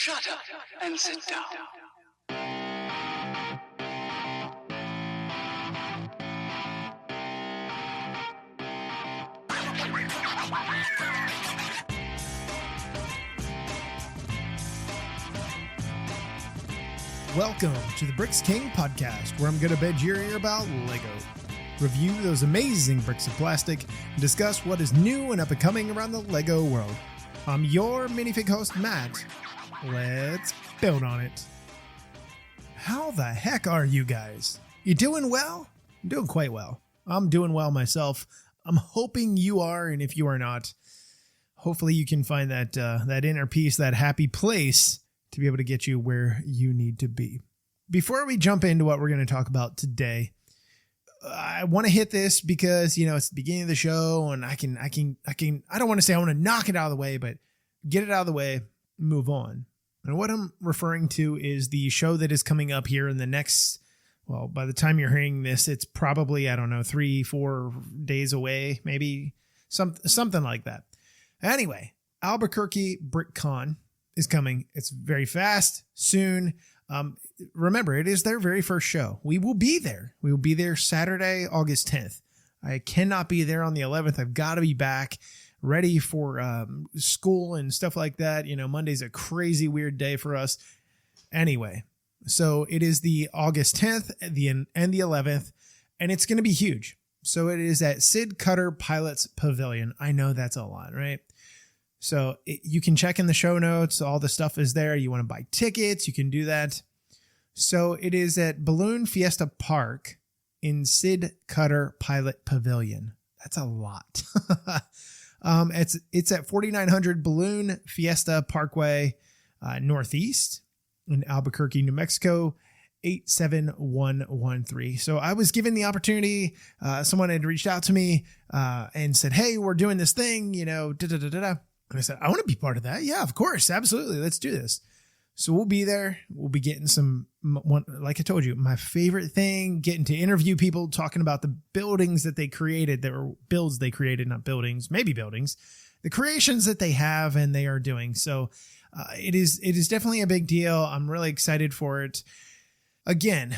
Shut up and sit down. Welcome to the Bricks King podcast, where I'm going to bed your ear about Lego, review those amazing bricks of plastic, and discuss what is new and up and coming around the Lego world. I'm your minifig host, Matt. Let's build on it. How the heck are you guys? You doing well? I'm doing quite well. I'm doing well myself. I'm hoping you are, and if you are not, hopefully you can find that inner peace, that happy place to be able to get you where you need to be. Before we jump into what we're going to talk about today, I want to hit this because, it's the beginning of the show and I don't want to say I want to knock it out of the way, but get it out of the way, move on. And what I'm referring to is the show that is coming up here in the next, well, by the time you're hearing this, it's probably, 3-4 days away, maybe something like that. Anyway, Albuquerque BrickCon is coming. It's very fast, soon. Remember, it is their very first show. We will be there. We will be there Saturday, August 10th. I cannot be there on the 11th. I've got to be back ready for school and stuff like that. Monday's a crazy weird day for us. Anyway, so it is the August 10th and the 11th, and it's going to be huge. So it is at Sid Cutter Pilots Pavilion. I know that's a lot, right? So you can check in the show notes. All the stuff is there. You want to buy tickets, you can do that. So it is at Balloon Fiesta Park in Sid Cutter Pilot Pavilion. That's a lot. It's at 4900 Balloon Fiesta Parkway Northeast in Albuquerque, New Mexico, 87113. So I was given the opportunity. Someone had reached out to me and said, "Hey, we're doing this thing, And I said, I want to be part of that. Yeah, of course. Absolutely. Let's do this. So we'll be there. We'll be getting like I told you, my favorite thing, getting to interview people, talking about the buildings that they created. There were builds they created, not buildings, maybe buildings, the creations that they have and they are doing. So it is definitely a big deal. I'm really excited for it. Again,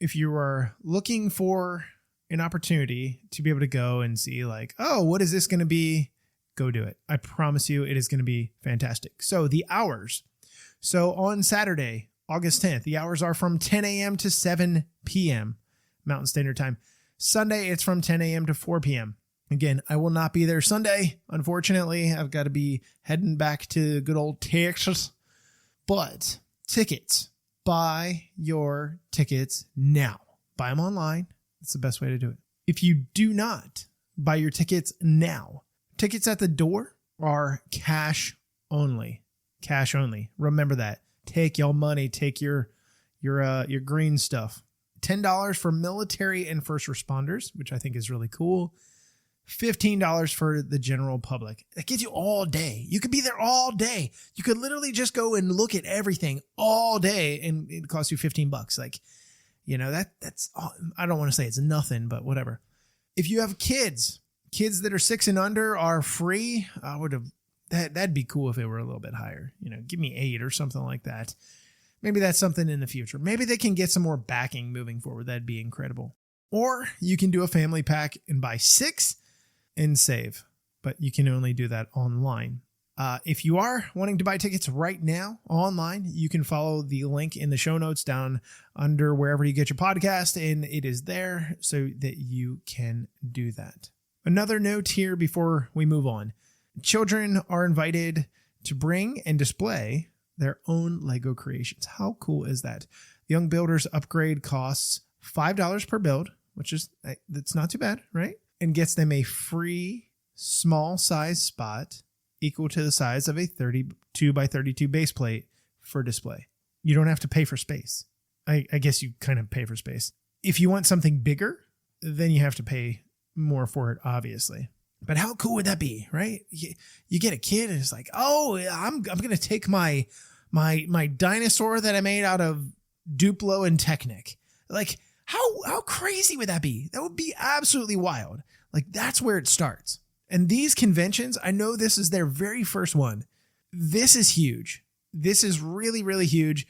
if you are looking for an opportunity to be able to go and see what is this going to be? Go do it. I promise you it is going to be fantastic. So the hours. So on Saturday, August 10th, the hours are from 10 a.m. to 7 p.m. Mountain Standard Time. Sunday, it's from 10 a.m. to 4 p.m. Again, I will not be there Sunday. Unfortunately, I've got to be heading back to good old Texas. But tickets, buy your tickets now. Buy them online. That's the best way to do it. If you do not buy your tickets now, tickets at the door are cash only. Cash only. Remember that. Take your money. Take your green stuff. $10 for military and first responders, which I think is really cool. $15 for the general public. That gets you all day. You could be there all day. You could literally just go and look at everything all day, and it costs you $15. That's all. I don't want to say it's nothing, but whatever. If you have kids that are 6 and under are free. I would have that'd be cool if it were a little bit higher. Give me 8 or something like that. Maybe that's something in the future. Maybe they can get some more backing moving forward. That'd be incredible. Or you can do a family pack and buy 6 and save, but you can only do that online. If you are wanting to buy tickets right now online, you can follow the link in the show notes down under wherever you get your podcast, and it is there so that you can do that. Another note here before we move on. Children are invited to bring and display their own Lego creations. How cool is that? The Young Builders upgrade costs $5 per build, that's not too bad, right? And gets them a free small size spot equal to the size of a 32 by 32 base plate for display. You don't have to pay for space. I guess you kind of pay for space. If you want something bigger, then you have to pay more for it, obviously. But how cool would that be, right? You get a kid and it's like, oh, I'm going to take my dinosaur that I made out of Duplo and Technic. How crazy would that be? That would be absolutely wild. That's where it starts. And these conventions, I know this is their very first one. This is huge. This is really, really huge.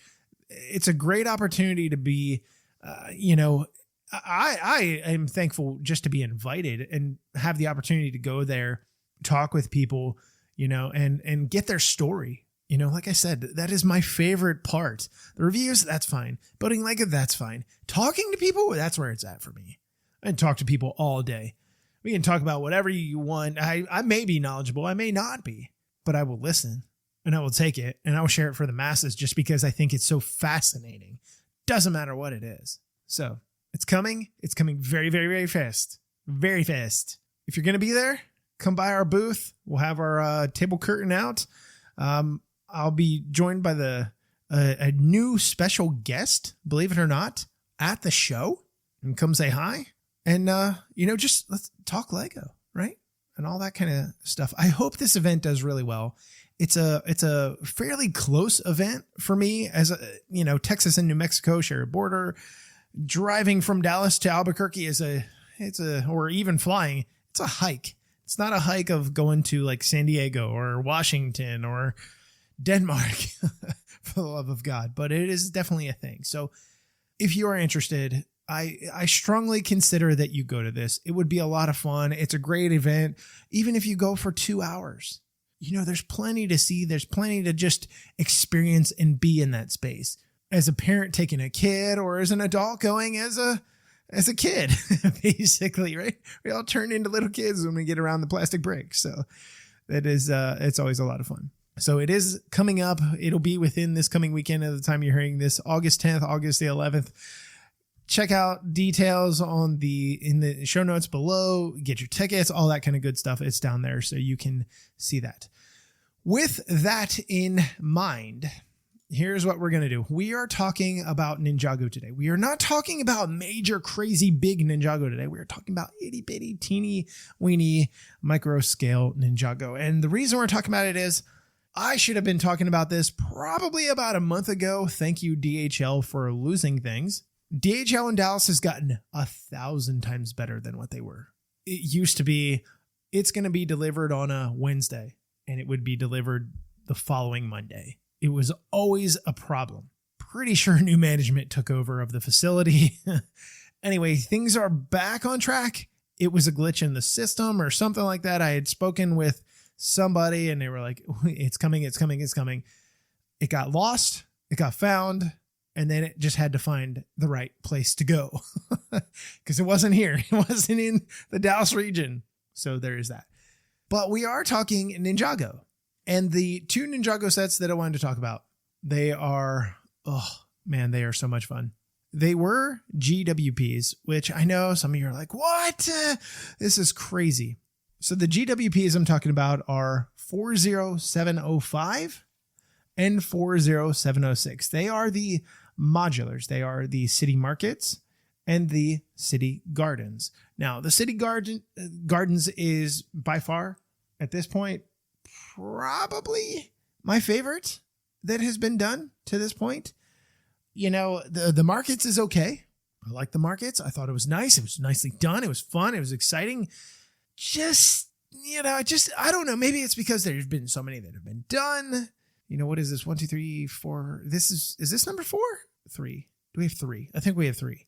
It's a great opportunity to be, I am thankful just to be invited and have the opportunity to go there, talk with people, and get their story. Like I said, that is my favorite part. The reviews, that's fine. Building Lego, that's fine. Talking to people, that's where it's at for me. I talk to people all day. We can talk about whatever you want. I may be knowledgeable. I may not be, but I will listen and I will take it and I will share it for the masses just because I think it's so fascinating. Doesn't matter what it is. So it's coming. It's coming very, very, very fast. Very fast. If you're going to be there, come by our booth. We'll have our table curtain out. I'll be joined by a new special guest, believe it or not, at the show. And come say hi. And, just let's talk Lego, right? And all that kind of stuff. I hope this event does really well. It's a fairly close event for me as Texas and New Mexico share a border. Driving from Dallas to Albuquerque or even flying, it's a hike. It's not a hike of going to like San Diego or Washington or Denmark for the love of God, but it is definitely a thing. So if you are interested, I strongly consider that you go to this. It would be a lot of fun. It's a great event. Even if you go for 2 hours, there's plenty to see. There's plenty to just experience and be in that space. As a parent taking a kid or as an adult going as a kid, basically, right? We all turn into little kids when we get around the plastic brick. So that is, it's always a lot of fun. So it is coming up. It'll be within this coming weekend at the time you're hearing this, August 10th, August the 11th. Check out details in the show notes below, get your tickets, all that kind of good stuff. It's down there so you can see that. With that in mind, here's what we're going to do. We are talking about Ninjago today. We are not talking about major, crazy, big Ninjago today. We are talking about itty bitty, teeny weeny, micro scale Ninjago. And the reason we're talking about it is I should have been talking about this probably about a month ago. Thank you, DHL, for losing things. DHL in Dallas has gotten 1,000 times better than what they were. It used to be, it's going to be delivered on a Wednesday and it would be delivered the following Monday. It was always a problem. Pretty sure new management took over of the facility. Anyway, things are back on track. It was a glitch in the system or something like that. I had spoken with somebody and they were like, it's coming, it's coming, it's coming. It got lost. It got found. And then it just had to find the right place to go because it wasn't here. It wasn't in the Dallas region. So there is that. But we are talking Ninjago. And the 2 Ninjago sets that I wanted to talk about, they are, they are so much fun. They were GWPs, which I know some of you are like, what? This is crazy. So the GWPs I'm talking about are 40705 and 40706. They are the modulars. They are the city markets and the city gardens. Now, the city gardens is by far, at this point, probably my favorite that has been done to this point. The markets is okay. I like the markets. I thought it was nice. It was nicely done. It was fun. It was exciting. I don't know. Maybe it's because there's been so many that have been done. What is this? 1, 2, 3, 4. Is this number 4? 3. Do we have 3? I think we have 3.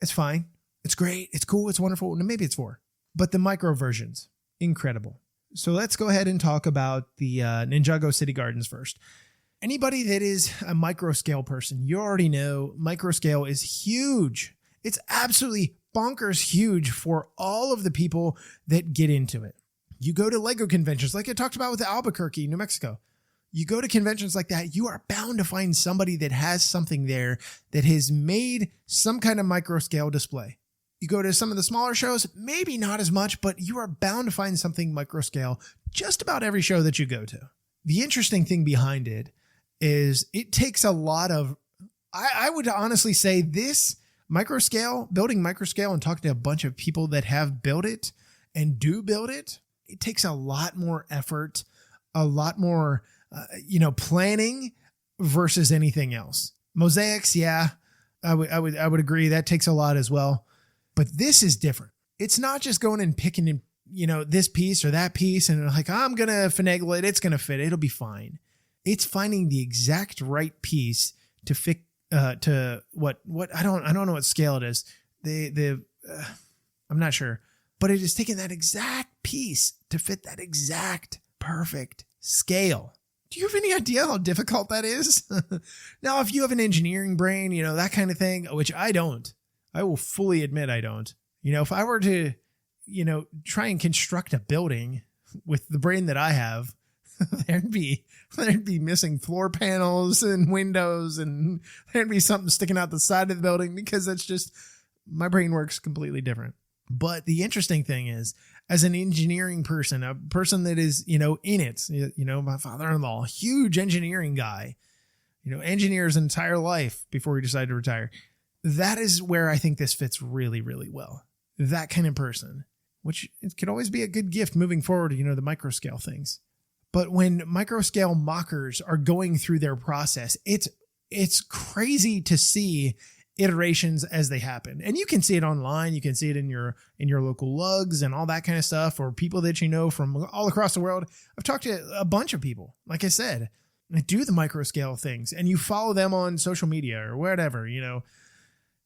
It's fine. It's great. It's cool. It's wonderful. Maybe it's 4. But the micro versions, incredible. So let's go ahead and talk about the Ninjago City Gardens first. Anybody that is a micro scale person, you already know micro scale is huge. It's absolutely bonkers huge for all of the people that get into it. You go to Lego conventions like I talked about with Albuquerque, New Mexico. You go to conventions like that, you are bound to find somebody that has something there that has made some kind of micro scale display. You go to some of the smaller shows, maybe not as much, but you are bound to find something micro scale just about every show that you go to. The interesting thing behind it is it takes a lot of, I would honestly say this micro scale, building micro scale and talking to a bunch of people that have built it and do build it, it takes a lot more effort, a lot more planning versus anything else. Mosaics, yeah, I would agree that takes a lot as well. But this is different. It's not just going and picking, this piece or that piece and like, I'm going to finagle it. It's going to fit. It'll be fine. It's finding the exact right piece to fit to what I don't know what scale it is. I'm not sure, but it is taking that exact piece to fit that exact perfect scale. Do you have any idea how difficult that is? Now, if you have an engineering brain, that kind of thing, which I don't, I will fully admit I don't. If I were to, try and construct a building with the brain that I have, there'd be missing floor panels and windows, and there'd be something sticking out the side of the building because that's just, my brain works completely different. But the interesting thing is, as an engineering person, a person that is, in it, my father-in-law, huge engineering guy, engineered his entire life before he decided to retire. That is where I think this fits really, really well. That kind of person, which it could always be a good gift moving forward, the micro scale things. But when micro scale mockers are going through their process, it's crazy to see iterations as they happen. And you can see it online. You can see it in your local lugs and all that kind of stuff, or people that from all across the world. I've talked to a bunch of people, like I said, that do the micro scale things, and you follow them on social media or whatever,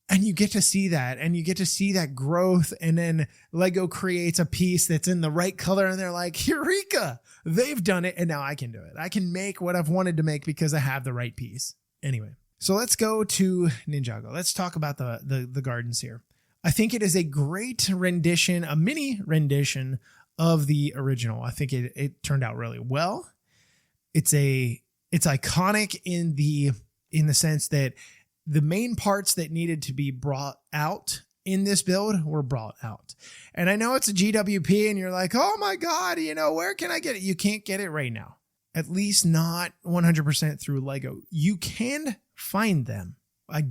and you get to see that, and you get to see that growth. And then Lego creates a piece that's in the right color, and they're like, Eureka, they've done it. And now I can do it. I can make what I've wanted to make because I have the right piece. Anyway. So let's go to Ninjago. Let's talk about the gardens here. I think it is a great rendition, a mini rendition of the original. I think it turned out really well. It's iconic in the sense that the main parts that needed to be brought out in this build were brought out. And I know it's a GWP and you're like, oh my God, where can I get it? You can't get it right now. At least not 100% through Lego. You can find them. I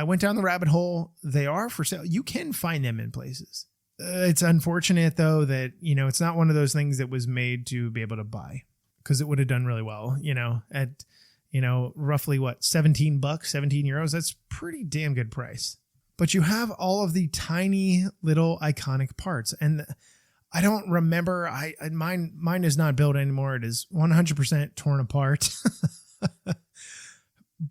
went down the rabbit hole. They are for sale. You can find them in places. It's unfortunate though that, it's not one of those things that was made to be able to buy, because it would have done really well, at, roughly what, 17 euros. That's pretty damn good price. But you have all of the tiny little iconic parts, and I don't remember. Mine is not built anymore. It is 100% torn apart.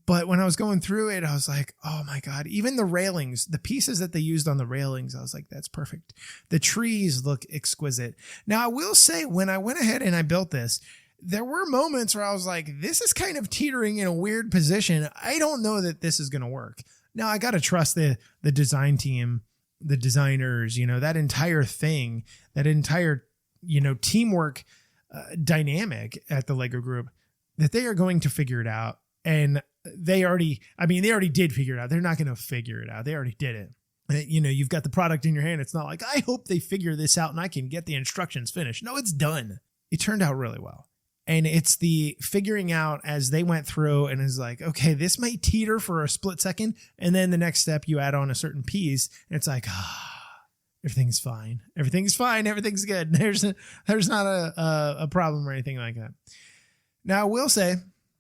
But when I was going through it, I was like, oh my God, even the railings, the pieces that they used on the railings, I was like, that's perfect. The trees look exquisite. Now, I will say, when I went ahead and I built this, there were moments where I was like, this is kind of teetering in a weird position. I don't know that this is going to work. Now, I got to trust the design team, the designers, that entire thing, that entire, teamwork dynamic at the Lego group, that they are going to figure it out. And they already did figure it out. They're not going to figure it out. They already did it. You've got the product in your hand. It's not like, I hope they figure this out and I can get the instructions finished. No, it's done. It turned out really well. And it's the figuring out as they went through, and is like, okay, this might teeter for a split second. And then the next step, you add on a certain piece and it's like, everything's fine. Everything's fine. Everything's good. There's not a problem or anything like that. Now, I will say,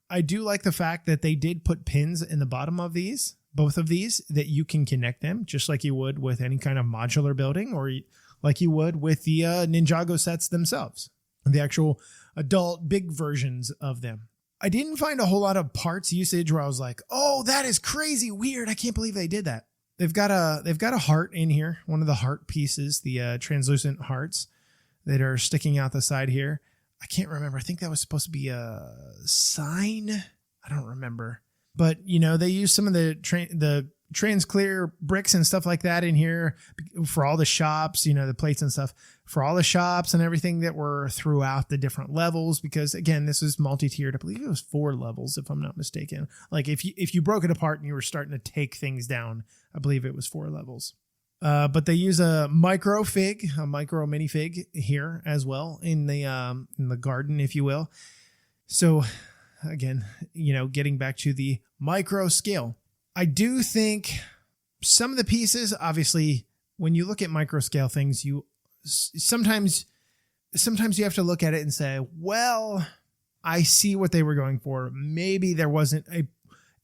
I do like the fact that they did put pins in the bottom of these, both of these, that you can connect them just like you would with any kind of modular building, or like you would with the Ninjago sets themselves, the actual adult big versions of them. I didn't find a whole lot of parts usage where I was like, oh, that is crazy weird. I can't believe they did that. They've got a heart in here. One of the heart pieces, the translucent hearts that are sticking out the side here. I can't remember. I think that was supposed to be a sign. I don't remember. But, they use some of the transclear bricks and stuff like that in here for all the shops, the plates and stuff for all the shops and everything that were throughout the different levels. Because, again, this is multi-tiered. I believe it was 4 levels, if I'm not mistaken. Like if you broke it apart and you were starting to take things down, I believe it was 4 levels. But they use a micro minifig here as well in the garden, if you will. So again, getting back to the micro scale, I do think some of the pieces, obviously, when you look at micro scale things, you sometimes you have to look at it and say, well, I see what they were going for. Maybe there wasn't a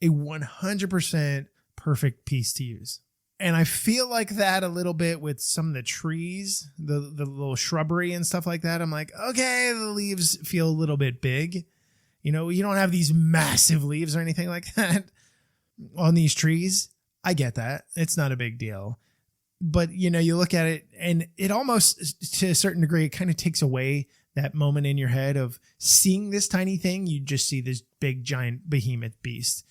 100% perfect piece to use. And I feel like that a little bit with some of the trees, the little shrubbery and stuff like that. I'm like, okay, the leaves feel a little bit big. You know, you don't have these massive leaves or anything like that on these trees. I get that. It's not a big deal. But, you know, you look at it and it almost, to a certain degree, it kind of takes away that moment in your head of seeing this tiny thing. You just see this big, giant behemoth beast,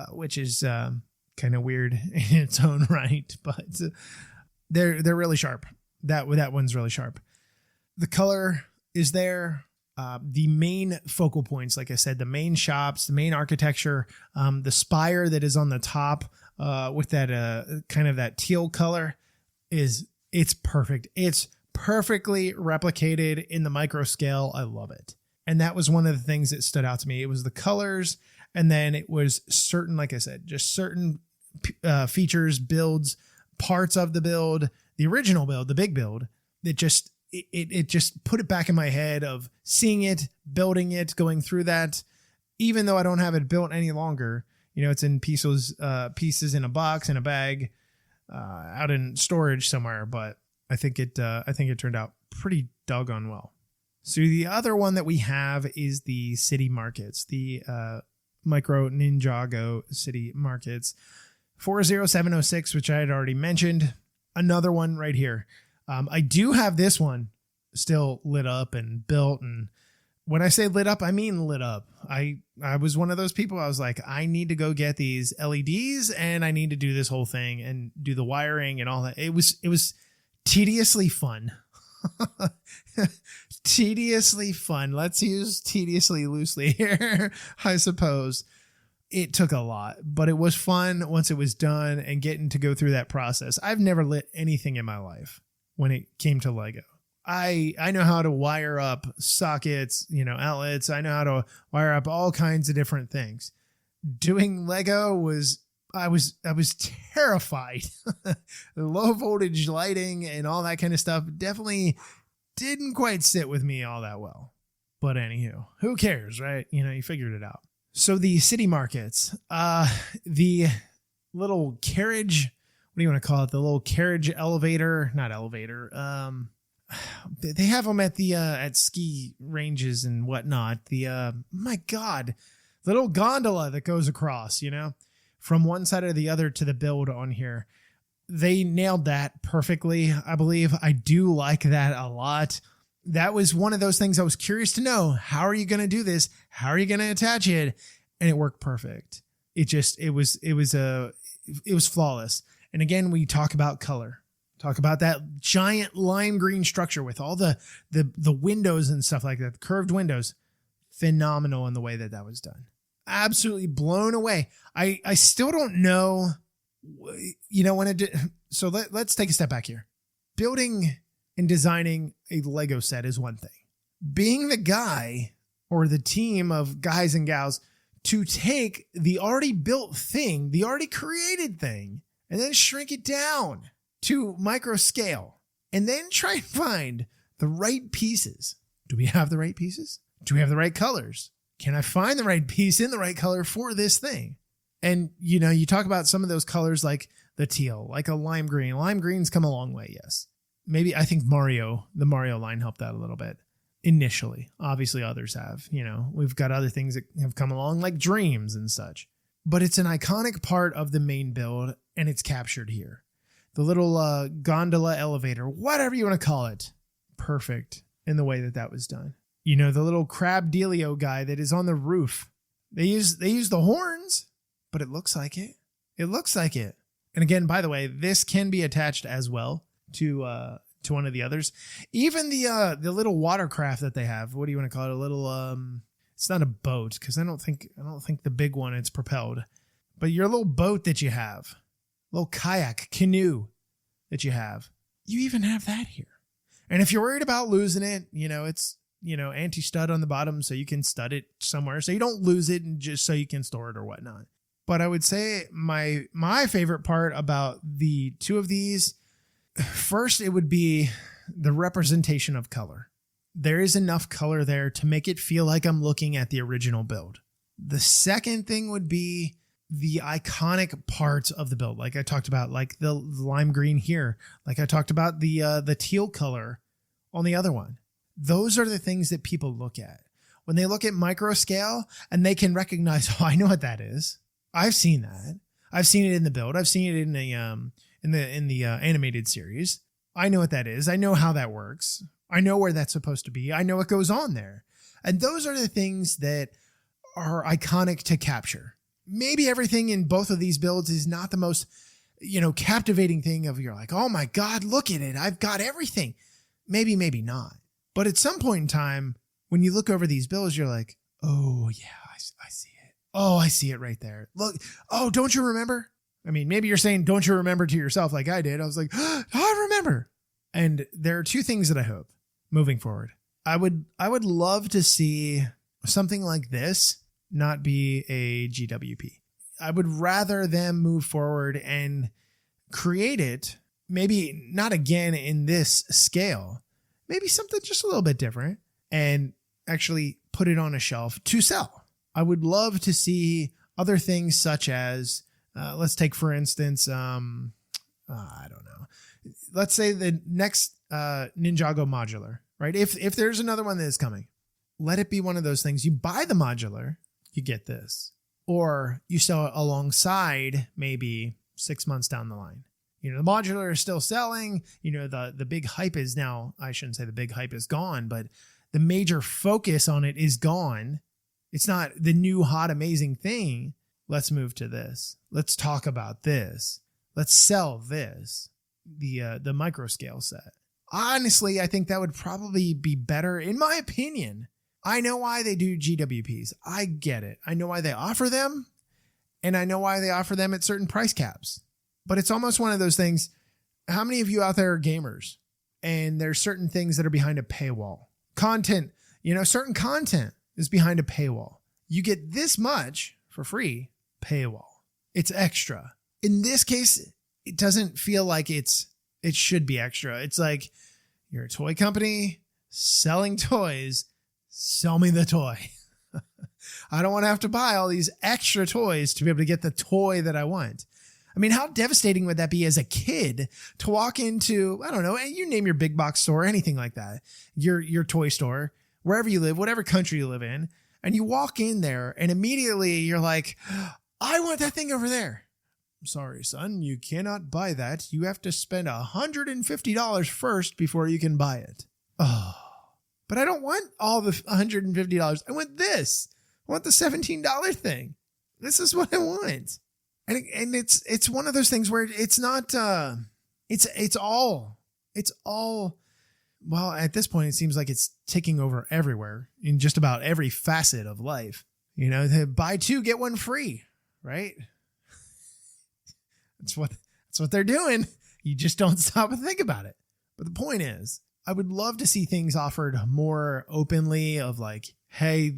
which is kind of weird in its own right. But they're really sharp. That one's really sharp. The color is there. The main focal points, like I said, the main shops, the main architecture, the spire that is on the top with that kind of that teal color it's perfect. It's perfectly replicated in the micro scale. I love it. And that was one of the things that stood out to me. It was the colors. And then it was certain, like I said, just certain features, builds, parts of the build, the original build, the big build that just, it just put it back in my head of seeing it, building it, going through that, even though I don't have it built any longer. You know, it's in pieces in a box, in a bag, out in storage somewhere, but I think it turned out pretty doggone well. So the other one that we have is the city markets, the micro Ninjago city markets, 40706, which I had already mentioned. Another one right here. I do have this one still lit up and built, and when I say lit up, I mean lit up. I was one of those people. I was like, I need to go get these LEDs and I need to do this whole thing and do the wiring and all that. It was tediously fun. Tediously fun. Let's use tediously loosely here, I suppose. It took a lot, but it was fun once it was done and getting to go through that process. I've never lit anything in my life when it came to Lego. I know how to wire up sockets, you know, outlets. I know how to wire up all kinds of different things. Doing Lego I was terrified. Low voltage lighting and all that kind of stuff definitely didn't quite sit with me all that well. But anywho, who cares, right? You know, you figured it out. So the city markets, the little carriage, what do you want to call it? The little carriage elevator, not elevator. They have them at the at ski ranges and whatnot. The my God, little gondola that goes across, you know, from one side or the other to the build on here. They nailed that perfectly, I believe. I do like that a lot. That was one of those things I was curious to know. How are you going to do this? How are you going to attach it? And it worked perfect. It was flawless. And again, we talk about color. Talk about that giant lime green structure with all the windows and stuff like that, the curved windows. Phenomenal in the way that was done. Absolutely blown away. I still don't know, you know, when it did. So let's take a step back here. Building and designing a Lego set is one thing. Being the guy or the team of guys and gals to take the already built thing, the already created thing, and then shrink it down to micro scale, and then try and find the right pieces. Do we have the right pieces? Do we have the right colors? Can I find the right piece in the right color for this thing? And, you know, you talk about some of those colors like the teal, like a lime green. Lime greens come a long way, yes. Maybe I think the Mario line helped out a little bit initially. Obviously others have, you know, we've got other things that have come along like dreams and such, but it's an iconic part of the main build and it's captured here. The little gondola elevator, whatever you want to call it. Perfect in the way that was done. You know, the little crab dealio guy that is on the roof. They use the horns, but it looks like it. It looks like it. And again, by the way, this can be attached as well to one of the others. Even the little watercraft that they have. What do you want to call it? A little it's not a boat because I don't think the big one it's propelled. But your little boat that you have, little kayak, canoe that you have, you even have that here. And if you're worried about losing it, you know, it's, you know, anti-stud on the bottom so you can stud it somewhere so you don't lose it and just so you can store it or whatnot. But I would say my favorite part about the two of these, first, it would be the representation of color. There is enough color there to make it feel like I'm looking at the original build. The second thing would be the iconic parts of the build. Like I talked about, like the lime green here. Like I talked about the teal color on the other one. Those are the things that people look at. when they look at micro scale and they can recognize, oh, I know what that is. I've seen that. I've seen it in the build. I've seen it in the animated series. I know what that is. I know how that works. I know where that's supposed to be. I know what goes on there. And those are the things that are iconic to capture. Maybe everything in both of these builds is not the most, captivating thing of you're like, oh my God, look at it. I've got everything. Maybe not. But at some point in time, when you look over these builds, you're like, oh yeah, I see it. Oh, I see it right there. Look. Oh, don't you remember? I mean, maybe you're saying, don't you remember to yourself like I did? I was like, oh, I remember. And there are two things that I hope moving forward. I would love to see something like this not be a GWP. I would rather them move forward and create it, maybe not again in this scale, maybe something just a little bit different, and actually put it on a shelf to sell. I would love to see other things such as, let's take, for instance, I don't know. Let's say the next Ninjago modular, right? If there's another one that is coming, let it be one of those things. You buy the modular, you get this. Or you sell it alongside maybe 6 months down the line. The modular is still selling. The big hype is now, I shouldn't say the big hype is gone, but the major focus on it is gone. It's not the new hot, amazing thing. Let's move to this. Let's talk about this. Let's sell this, the micro scale set. Honestly, I think that would probably be better, in my opinion. I know why they do GWPs. I get it. I know why they offer them, and I know why they offer them at certain price caps. But it's almost one of those things. How many of you out there are gamers, and there's certain things that are behind a paywall? Content, certain content is behind a paywall. You get this much for free, paywall. It's extra. In this case, it doesn't feel like it should be extra. It's like you're a toy company selling toys. Sell me the toy. I don't want to have to buy all these extra toys to be able to get the toy that I want. I mean, how devastating would that be as a kid to walk into, I don't know, you name your big box store, anything like that, your toy store, wherever you live, whatever country you live in, and you walk in there and immediately you're like, I want that thing over there. I'm sorry, son, you cannot buy that. You have to spend $150 first before you can buy it. Oh. But I don't want all the $150. I want this. I want the $17 thing. This is what I want. And it's one of those things where it's not, it's all, well, at this point, it seems like it's taking over everywhere in just about every facet of life. They buy two, get one free, right? That's what they're doing. You just don't stop and think about it. But the point is, I would love to see things offered more openly of like, hey,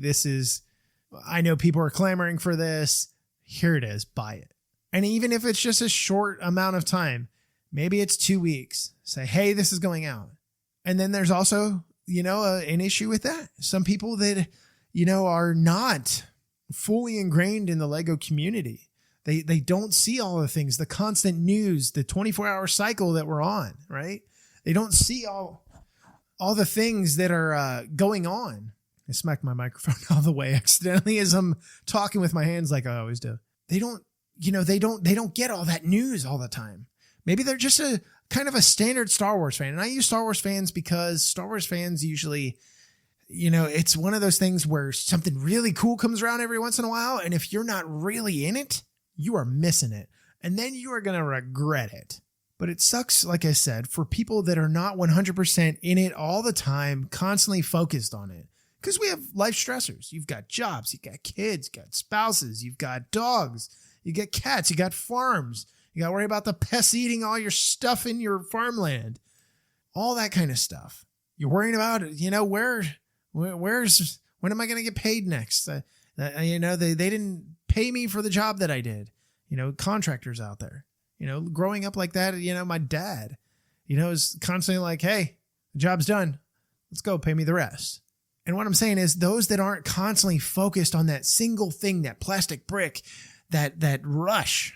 I know people are clamoring for this. Here it is. Buy it. And even if it's just a short amount of time, maybe it's 2 weeks. Say, hey, this is going out. And then there's also, an issue with that. Some people that, are not fully ingrained in the Lego community. They don't see all the things, the constant news, the 24-hour cycle that we're on, right? They don't see all the things that are going on. I smacked my microphone all the way accidentally as I'm talking with my hands like I always do. They don't get all that news all the time. Maybe they're just a kind of a standard Star Wars fan. And I use Star Wars fans because Star Wars fans usually, it's one of those things where something really cool comes around every once in a while. And if you're not really in it, you are missing it. And then you are going to regret it. But it sucks, like I said, for people that are not 100% in it all the time, constantly focused on it. Because we have life stressors. You've got jobs, you've got kids, you've got spouses, you've got dogs, you got cats, you got farms. You got to worry about the pests eating all your stuff in your farmland. All that kind of stuff. You're worrying about, when am I going to get paid next? They didn't pay me for the job that I did. Contractors out there. Growing up like that, my dad, is constantly like, hey, the job's done. Let's go. Pay me the rest. And what I'm saying is those that aren't constantly focused on that single thing, that plastic brick, that rush,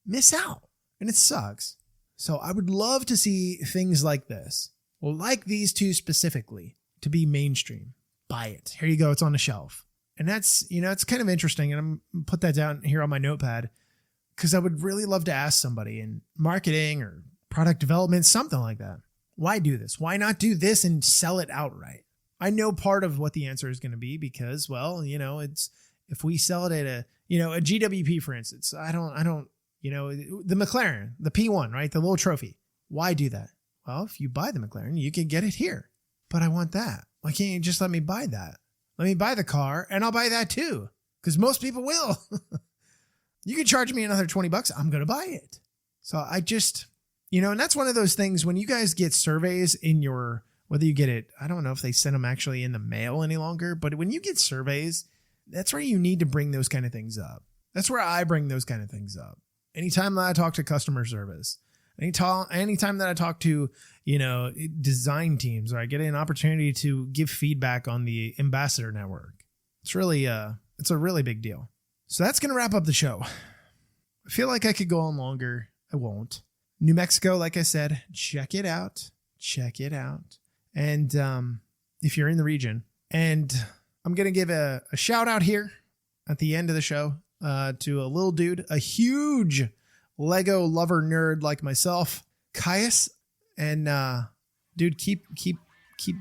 miss out. And it sucks. So I would love to see things like this, like these two specifically, to be mainstream. buy it. Here you go. It's on the shelf. And that's, it's kind of interesting. And I'm going to put that down here on my notepad because I would really love to ask somebody in marketing or product development, something like that. Why do this? Why not do this and sell it outright? I know part of what the answer is going to be because, well, it's if we sell it at a GWP, for instance, I don't, the McLaren, the P1, right? The little trophy. Why do that? Well, if you buy the McLaren, you can get it here. But I want that. Why can't you just let me buy that? Let me buy the car and I'll buy that too. Because most people will. You can charge me another $20. I'm going to buy it. So I just, and that's one of those things when you guys get surveys in whether you get it, I don't know if they send them actually in the mail any longer, but when you get surveys, that's where you need to bring those kind of things up. That's where I bring those kind of things up. Anytime that I talk to customer service, anytime that I talk to, design teams, or I get an opportunity to give feedback on the ambassador network, it's really, it's a really big deal. So that's going to wrap up the show. I feel like I could go on longer. I won't. New Mexico, like I said, check it out. Check it out. And if you're in the region, and I'm going to give a shout out here at the end of the show to a little dude, a huge Lego lover nerd like myself, Caius. And dude, keep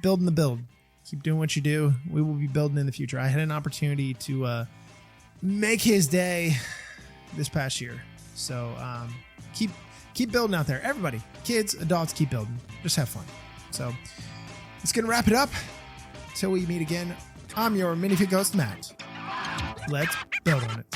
building the build. Keep doing what you do. We will be building in the future. I had an opportunity to make his day this past year. So keep building out there. Everybody, kids, adults, keep building. Just have fun. So it's going to wrap it up. Till we meet again, I'm your minifig host, Matt. Let's build on it.